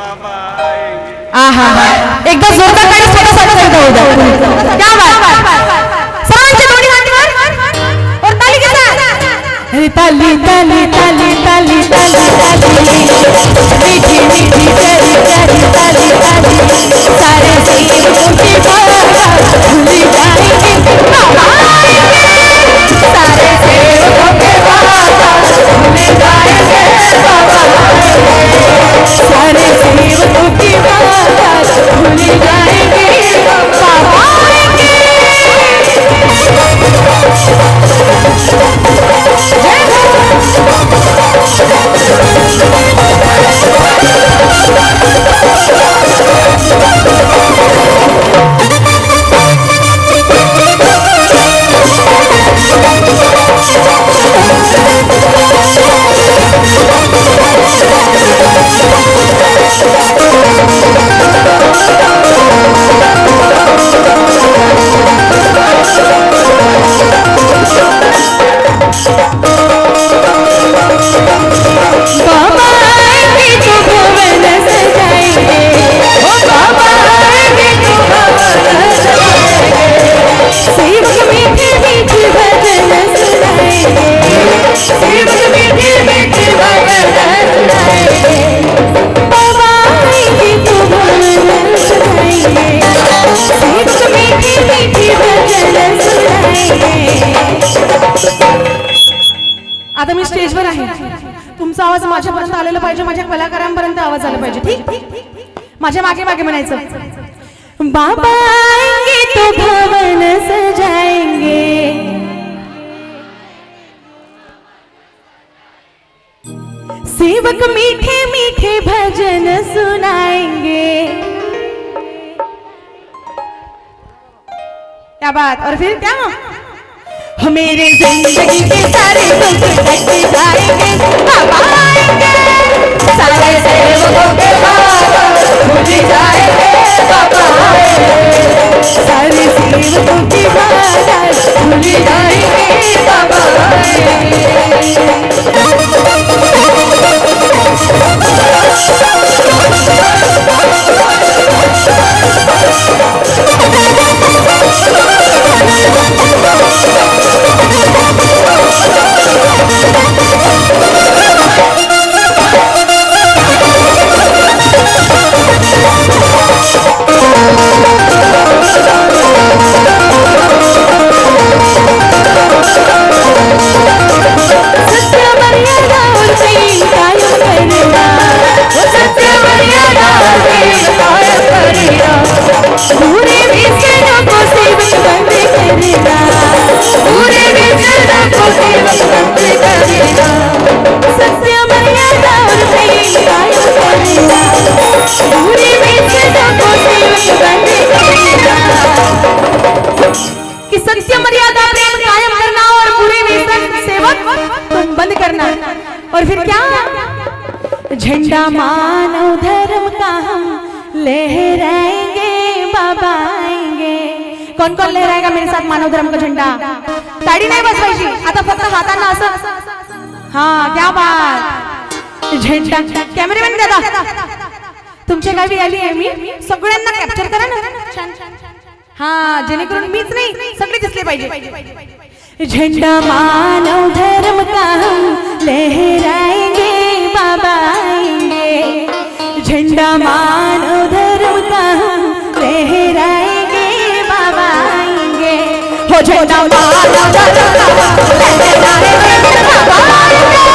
बाबा आएंगे। आहा एकदा जोरदार ताली स्वतःसाठी एकदा होऊ द्या. क्या बात. सर्वांचे दोन्ही हात वर और ताली के साथ. अरे ताली ताली ताली ताली ताली ताली मीठी मीठी प्यारी प्यारी ताली ताली सारे संगीतों की बात भूली जाएंगे बाबा आएंगे सारे सेवकों के बात भूली जाएंगे बाबा आएंगे सारे सेवकों की बात भूली जाएंगे बाबा आएंगे. आता मी स्टेजवर आहे. तुमचा आवाज माझ्यापर्यंत आलेला पाहिजे, माझ्या कलाकारांपर्यंत आवाज आला पाहिजे. ठीक माझ्या मागे मागे म्हणायचं. बाबा आएंगे तो भवन सजाएंगे सेवक मीठे मीठे भजन सुनाएंगे. क्या बात. और फिर क्या मेरे जिंदगी के सारे दुख कट जाएंगे बाबा आएंगे सारे सेवकों के बात भूल जाएंगे बाबा आएंगे सारे सेवकों की बात भूल जाएंगे बाबा और फिर क्या झंडा मानव धर्म का हम लहराएंगे बाबा आएंगे. कौन कौन लहराएगा मेरे साथ मानव धर्म का झंडा. ताड़ी नाही बसवायची आता फक्त हातांना असं. हाँ क्या बात. झंडा कॅमेरामॅन दादा तुमच्या गावी आली आहे मी. सगळ्यांना कॅप्चर करा ना. हाँ जेणेकरून मीच नाही सगळे दिसले पाहिजे. झंडा मानव धर्म का हम लहराएंगे बाबा आएंगे झंडा मानव धर्म का हम लहराएंगे बाबा आएंगे हो झंडा मानव धर्म का हम लहराएंगे बाबा आएंगे